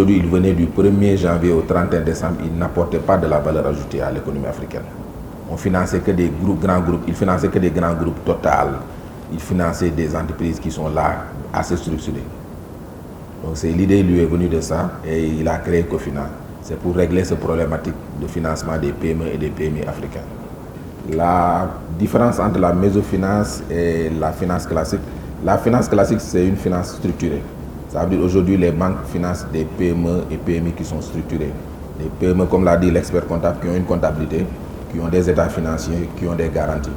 aujourd'hui il venait du 1er janvier au 31 décembre, il n'apportait pas de la valeur ajoutée à l'économie africaine. On finançait que des grands groupes, il finançait que des grands groupes Total, il finançait des entreprises qui sont là, assez structurées. Donc l'idée lui est venue de ça et il a créé Cofina. C'est pour régler cette problématique de financement des PME et des PMI africains. La différence entre la mésofinance et la finance classique, c'est une finance structurée. Ça veut dire aujourd'hui les banques financent des PME et PMI qui sont structurées. Des PME, comme l'a dit l'expert comptable, qui ont une comptabilité, qui ont des états financiers, qui ont des garanties.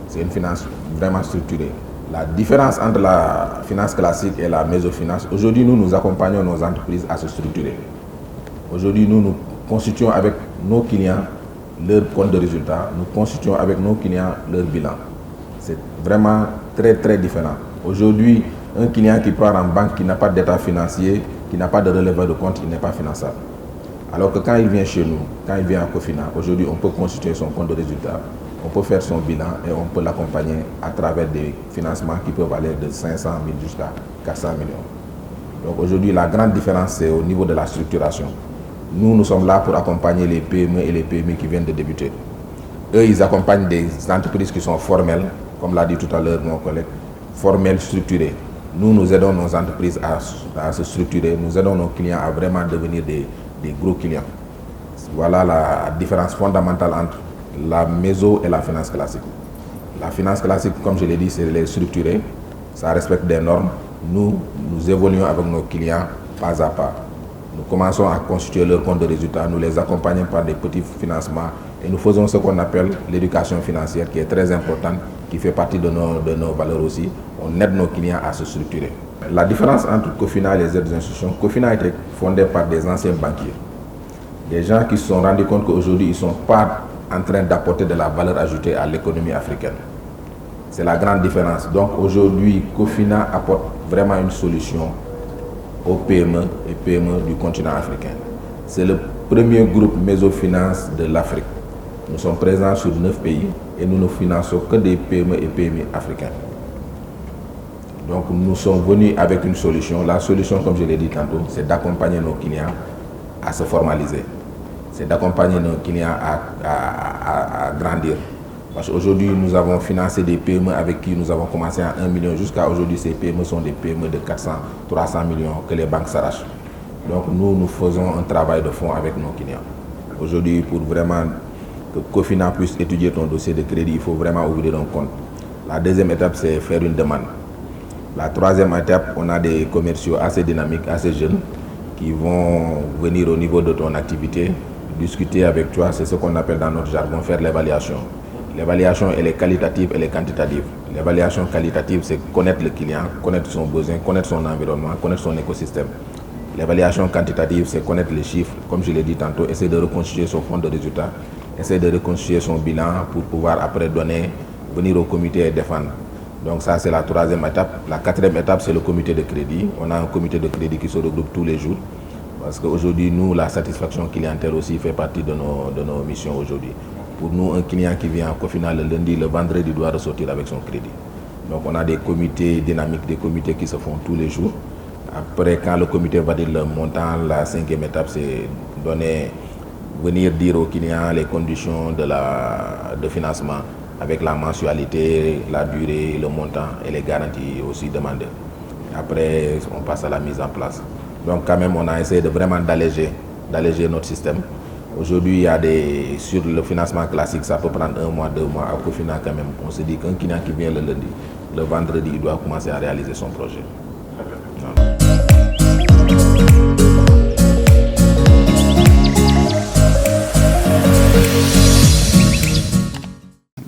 C'est une finance vraiment structurée. La différence entre la finance classique et la mésofinance, aujourd'hui nous accompagnons nos entreprises à se structurer. Aujourd'hui nous constituons avec nos clients leur compte de résultat, nous constituons avec nos clients leur bilan. C'est vraiment très différent. Aujourd'hui, un client qui part en banque, qui n'a pas d'état financier, qui n'a pas de releveur de compte, il n'est pas finançable. Alors que quand il vient chez nous, quand il vient à Cofina, aujourd'hui on peut constituer son compte de résultat, on peut faire son bilan et on peut l'accompagner à travers des financements qui peuvent aller de 500 000 jusqu'à 400 millions. Donc aujourd'hui la grande différence c'est au niveau de la structuration. Nous sommes là pour accompagner les PME et les PMI qui viennent de débuter. Eux, ils accompagnent des entreprises qui sont formelles, comme l'a dit tout à l'heure mon collègue, formelles, structurées. Nous aidons nos entreprises à se structurer, nous aidons nos clients à vraiment devenir des gros clients. Voilà la différence fondamentale entre la méso et la finance classique. La finance classique, comme je l'ai dit, c'est les structurés, ça respecte des normes. Nous évoluons avec nos clients pas à pas. Nous commençons à constituer leur compte de résultat, nous les accompagnons par des petits financements et nous faisons ce qu'on appelle l'éducation financière qui est très importante, qui fait partie de nos valeurs aussi. On aide nos clients à se structurer. La différence entre Cofina et les autres institutions, Cofina a été fondée par des anciens banquiers. Des gens qui se sont rendus compte qu'aujourd'hui ils ne sont pas en train d'apporter de la valeur ajoutée à l'économie africaine. C'est la grande différence. Donc aujourd'hui, Cofina apporte vraiment une solution aux PME et PME du continent africain. C'est le premier groupe mésofinance de l'Afrique. Nous sommes présents sur 9 pays et nous ne finançons que des PME et PMI africains. Donc nous sommes venus avec une solution. La solution, comme je l'ai dit tantôt, c'est d'accompagner nos clients à se formaliser. C'est d'accompagner nos clients à grandir. Parce qu'aujourd'hui, nous avons financé des PME avec qui nous avons commencé à 1 million. Jusqu'à aujourd'hui, ces PME sont des PME de 400, 300 millions que les banques s'arrachent. Donc nous faisons un travail de fond avec nos clients. Aujourd'hui, pour vraiment que Cofina puisse étudier ton dossier de crédit, il faut vraiment ouvrir un compte. La deuxième étape, c'est faire une demande. La troisième étape, on a des commerciaux assez dynamiques, assez jeunes, qui vont venir au niveau de ton activité, discuter avec toi, c'est ce qu'on appelle dans notre jargon faire l'évaluation. L'évaluation, elle est qualitative, elle est quantitative. L'évaluation qualitative, c'est connaître le client, connaître son besoin, connaître son environnement, connaître son écosystème. L'évaluation quantitative, c'est connaître les chiffres, comme je l'ai dit tantôt, essayer de reconstituer son compte de résultat, essayer de reconstituer son bilan pour pouvoir après venir au comité et défendre. Donc ça, c'est la troisième étape. La quatrième étape, c'est le comité de crédit. On a un comité de crédit qui se regroupe tous les jours. Parce qu'aujourd'hui, nous, la satisfaction clientèle aussi fait partie de nos missions aujourd'hui. Pour nous, un client qui vient à Cofina le lundi, le vendredi doit ressortir avec son crédit. Donc on a des comités dynamiques, des comités qui se font tous les jours. Après, quand le comité va dire le montant, la cinquième étape, c'est venir dire aux clients les conditions de financement avec la mensualité, la durée, le montant et les garanties aussi demandées. Après, on passe à la mise en place. Donc quand même, on a essayé de vraiment d'alléger notre système. Aujourd'hui, sur le financement classique, ça peut prendre 1 mois, 2 mois. À Cofina, quand même, on se dit qu'un client qui vient le lundi, le vendredi, il doit commencer à réaliser son projet.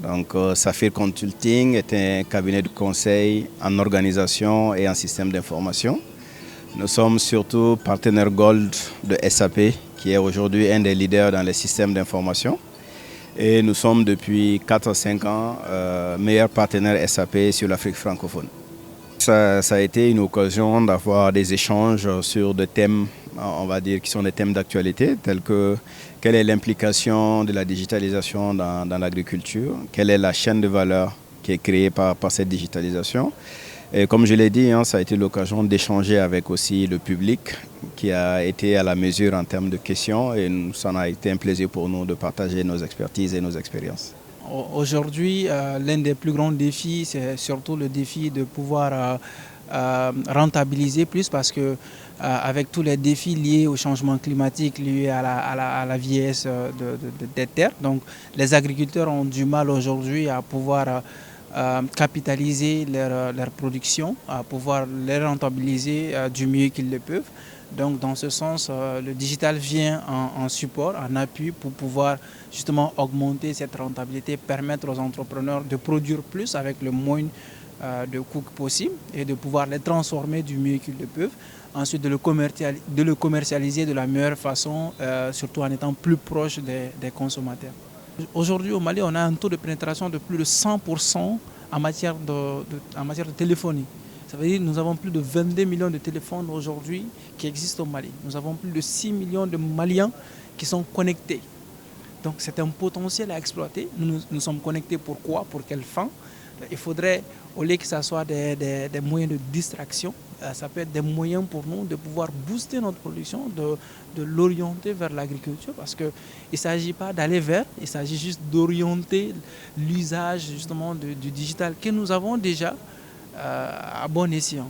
Donc, Saphir Consulting est un cabinet de conseil en organisation et en système d'information. Nous sommes surtout partenaire Gold de SAP, qui est aujourd'hui un des leaders dans les systèmes d'information. Et nous sommes depuis 4 à 5 ans meilleurs partenaires SAP sur l'Afrique francophone. Ça a été une occasion d'avoir des échanges sur des thèmes, on va dire, qui sont des thèmes d'actualité, tels que quelle est l'implication de la digitalisation dans l'agriculture, quelle est la chaîne de valeur qui est créée par cette digitalisation, Et comme je l'ai dit, ça a été l'occasion d'échanger avec aussi le public qui a été à la mesure en termes de questions et ça en a été un plaisir pour nous de partager nos expertises et nos expériences. Aujourd'hui, l'un des plus grands défis, c'est surtout le défi de pouvoir rentabiliser plus parce que avec tous les défis liés au changement climatique, liés à la vieillesse des terres, donc les agriculteurs ont du mal aujourd'hui à pouvoir capitaliser leur production, à pouvoir les rentabiliser du mieux qu'ils le peuvent. Donc dans ce sens, le digital vient en support, en appui pour pouvoir justement augmenter cette rentabilité, permettre aux entrepreneurs de produire plus avec le moins de coûts possible et de pouvoir les transformer du mieux qu'ils le peuvent. Ensuite de le commercialiser de la meilleure façon, surtout en étant plus proche des consommateurs. Aujourd'hui au Mali, on a un taux de pénétration de plus de 100% en matière de téléphonie. Ça veut dire que nous avons plus de 22 millions de téléphones aujourd'hui qui existent au Mali. Nous avons plus de 6 millions de Maliens qui sont connectés. Donc c'est un potentiel à exploiter. Nous sommes connectés pourquoi? Pour quelle fin? Il faudrait, au lieu que ce soit des moyens de distraction, ça peut être des moyens pour nous de pouvoir booster notre production, de l'orienter vers l'agriculture parce qu'il ne s'agit pas d'aller vers, il s'agit juste d'orienter l'usage justement du digital que nous avons déjà à bon escient.